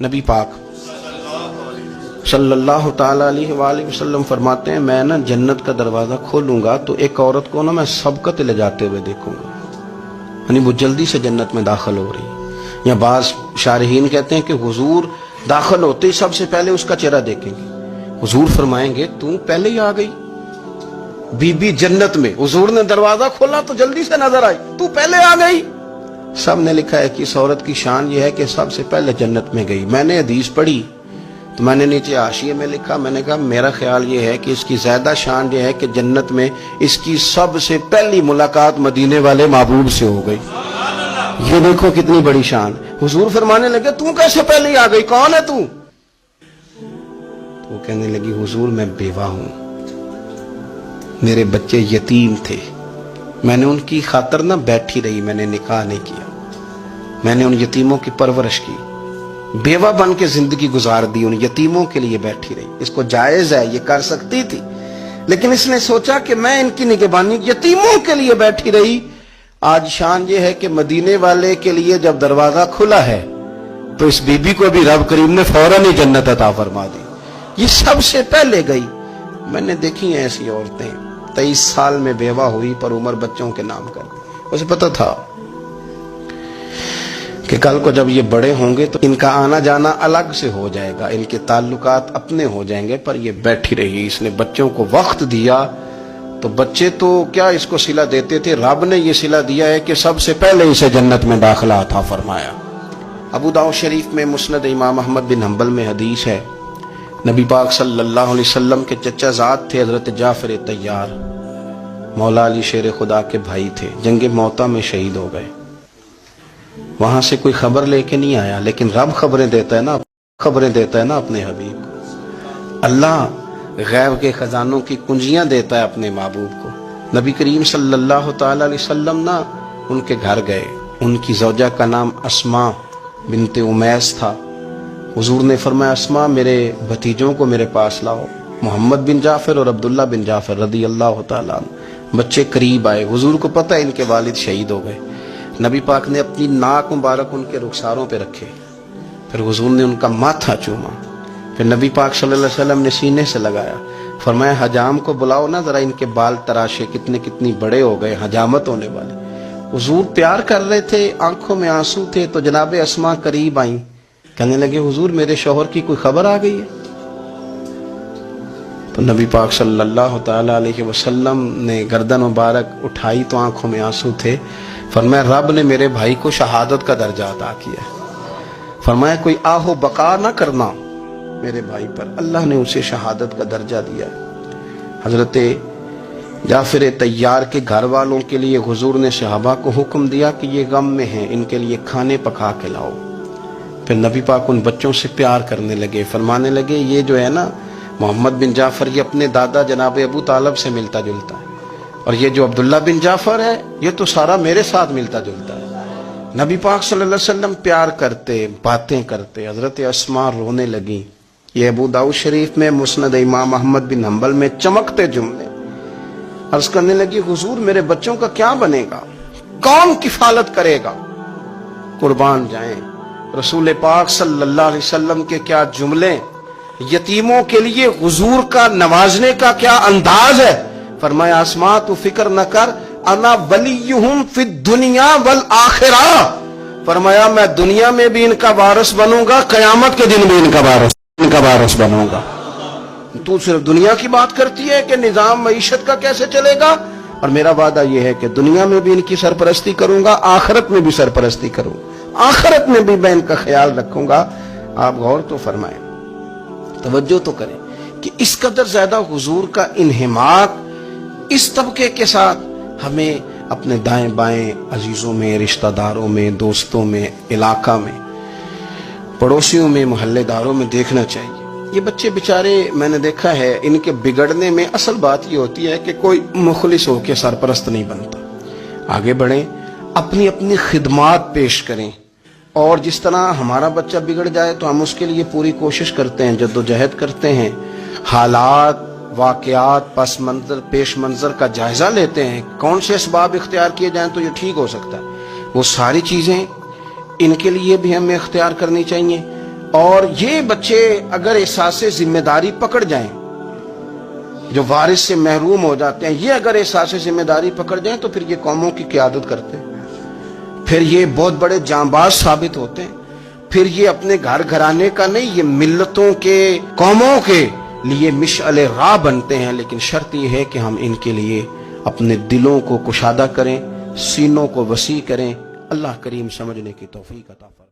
نبی پاک صلی اللہ تعالی علیہ وآلہ وسلم فرماتے ہیں میں نا جنت کا دروازہ کھولوں گا تو ایک عورت کو نا میں سبقت لے جاتے ہوئے دیکھوں گا، یعنی وہ جلدی سے جنت میں داخل ہو رہی۔ یا بعض شارحین کہتے ہیں کہ حضور داخل ہوتے ہی سب سے پہلے اس کا چہرہ دیکھیں گے، حضور فرمائیں گے تو پہلے ہی آ گئی بی بی جنت میں، حضور نے دروازہ کھولا تو جلدی سے نظر آئی، تو پہلے آ گئی۔ سب نے لکھا ہے کہ اس عورت کی شان یہ ہے کہ سب سے پہلے جنت میں گئی۔ میں نے حدیث پڑھی تو میں نے نیچے حاشیے میں لکھا، میں نے کہا میرا خیال یہ ہے کہ اس کی زیادہ شان یہ ہے کہ جنت میں اس کی سب سے پہلی ملاقات مدینے والے محبوب سے ہو گئی۔ یہ دیکھو کتنی بڑی شان۔ حضور فرمانے لگے تو کیسے پہلے ہی آ گئی، کون ہے تو؟ وہ کہنے لگی حضور میں بیوہ ہوں، میرے بچے یتیم تھے، میں نے ان کی خاطر نہ بیٹھی رہی، میں نے نکاح نہیں کیا، میں نے ان یتیموں کی پرورش کی، بیوہ بن کے زندگی گزار دی، ان یتیموں کے لیے بیٹھی رہی۔ اس کو جائز ہے، یہ کر سکتی تھی، لیکن اس نے سوچا کہ میں ان کی نگہبانی یتیموں کے لیے بیٹھی رہی۔ آج شان یہ ہے کہ مدینے والے کے لیے جب دروازہ کھلا ہے تو اس بی بی کو بھی رب کریم نے فوراً ہی جنت عطا فرما دی، یہ سب سے پہلے گئی۔ میں نے دیکھی ہیں ایسی عورتیں 23 سال میں بیوہ ہوئی پر عمر بچوں کے نام کر دی۔ اسے پتہ تھا کہ کل کو جب یہ بڑے ہوں گے تو ان کا آنا جانا الگ سے ہو جائے گا، ان کے تعلقات اپنے ہو جائیں گے، پر یہ بیٹھی رہی، اس نے بچوں کو وقت دیا۔ تو بچے تو کیا اس کو صلہ دیتے تھے، رب نے یہ صلہ دیا ہے کہ سب سے پہلے اسے جنت میں داخلہ عطا فرمایا۔ ابو داؤد شریف میں مسند امام احمد بن حنبل میں حدیث ہے، نبی پاک صلی اللہ علیہ وسلم کے چچا زاد تھے حضرت جعفر طیار، مولا علی شیر خدا کے بھائی تھے، جنگ موطا میں شہید ہو گئے۔ وہاں سے کوئی خبر لے کے نہیں آیا، لیکن رب خبریں دیتا ہے نا اپنے حبیب کو۔ اللہ غیب کے خزانوں کی کنجیاں دیتا ہے اپنے محبوب کو۔ نبی کریم صلی اللہ تعالی علیہ وسلم نا ان کے گھر گئے، ان کی زوجہ کا نام اسماء بنت امیس تھا۔ حضور نے فرمایا اسماء میرے بھتیجوں کو میرے پاس لاؤ، محمد بن جعفر اور عبداللہ بن جعفر رضی اللہ تعالیٰ عنہ۔ بچے قریب آئے، حضور کو پتہ ہے ان کے والد شہید ہو گئے۔ نبی پاک نے اپنی ناک مبارک ان کے رخساروں پہ رکھے، پھر حضور نے ان کا ماتھا چوما، پھر نبی پاک صلی اللہ علیہ وسلم نے سینے سے لگایا، فرمایا حجام کو بلاؤ نا ذرا، ان کے بال تراشے، کتنے بڑے ہو گئے، حجامت ہونے والے۔ حضور پیار کر رہے تھے، آنکھوں میں آنسو تھے، تو جناب اسماء قریب آئیں، کہنے لگے حضور میرے شوہر کی کوئی خبر آ گئی ہے؟ تو نبی پاک صلی اللہ تعالی علیہ وسلم نے گردن مبارک اٹھائی تو آنکھوں میں آنسو تھے، فرمایا رب نے میرے بھائی کو شہادت کا درجہ عطا کیا ہے، فرمایا کوئی آہ و بقا نہ کرنا میرے بھائی پر، اللہ نے اسے شہادت کا درجہ دیا ہے۔ حضرت جعفر طیار کے گھر والوں کے لیے حضور نے صحابہ کو حکم دیا کہ یہ غم میں ہیں، ان کے لیے کھانے پکا کے لاؤ۔ پھر نبی پاک ان بچوں سے پیار کرنے لگے، فرمانے لگے یہ جو ہے نا محمد بن جعفر یہ اپنے دادا جناب ابو طالب سے ملتا جلتا ہے، اور یہ جو عبداللہ بن جعفر ہے یہ تو سارا میرے ساتھ ملتا جلتا ہے۔ نبی پاک صلی اللہ علیہ وسلم پیار کرتے، باتیں کرتے، حضرت اسماء رونے لگیں۔ یہ ابو داؤد شریف میں مسند امام احمد بن حنبل میں چمکتے جملے۔ عرض کرنے لگی حضور میرے بچوں کا کیا بنے گا، کون کفالت کرے گا؟ قربان جائیں رسول پاک صلی اللہ علیہ وسلم کے کیا جملے، یتیموں کے لیے حضور کا نوازنے کا کیا انداز ہے۔ فرمایا اسماء تو فکر نہ کر، انا ولیہم فی الدنیا والآخرہ، فرمایا میں دنیا میں بھی ان کا وارث بنوں گا، قیامت کے دن بھی ان کا وارث بنوں گا۔ تو صرف دنیا کی بات کرتی ہے کہ نظام معیشت کا کیسے چلے گا، اور میرا وعدہ یہ ہے کہ دنیا میں بھی ان کی سرپرستی کروں گا، آخرت میں بھی سرپرستی کروں گا، آخرت میں بھی میں ان کا خیال رکھوں گا۔ آپ غور تو فرمائیں، توجہ تو کریں کہ اس قدر زیادہ حضور کا انہماک اس طبقے کے ساتھ ہمیں اپنے دائیں بائیں عزیزوں میں، رشتہ داروں میں، دوستوں میں، علاقہ میں، پڑوسیوں میں، محلے داروں میں دیکھنا چاہیے۔ یہ بچے بیچارے میں نے دیکھا ہے ان کے بگڑنے میں اصل بات یہ ہوتی ہے کہ کوئی مخلص ہو کے سرپرست نہیں بنتا۔ آگے بڑھیں، اپنی اپنی خدمات پیش کریں، اور جس طرح ہمارا بچہ بگڑ جائے تو ہم اس کے لیے پوری کوشش کرتے ہیں، جدوجہد کرتے ہیں، حالات، واقعات، پیش منظر کا جائزہ لیتے ہیں، کون سے اسباب اختیار کیے جائیں تو یہ ٹھیک ہو سکتا ہے، وہ ساری چیزیں ان کے لیے بھی ہمیں اختیار کرنی چاہیے۔ اور یہ بچے اگر احساس ذمہ داری پکڑ جائیں، جو وارث سے محروم ہو جاتے ہیں، یہ اگر احساس ذمہ داری پکڑ جائیں تو پھر یہ قوموں کی قیادت کرتے ہیں، پھر یہ بہت بڑے جانباز ثابت ہوتے ہیں، پھر یہ اپنے گھر گھرانے کا نہیں، یہ ملتوں کے، قوموں کے لیے مشعل راہ بنتے ہیں۔ لیکن شرط یہ ہے کہ ہم ان کے لیے اپنے دلوں کو کشادہ کریں، سینوں کو وسیع کریں۔ اللہ کریم سمجھنے کی توفیق عطا فرمائے۔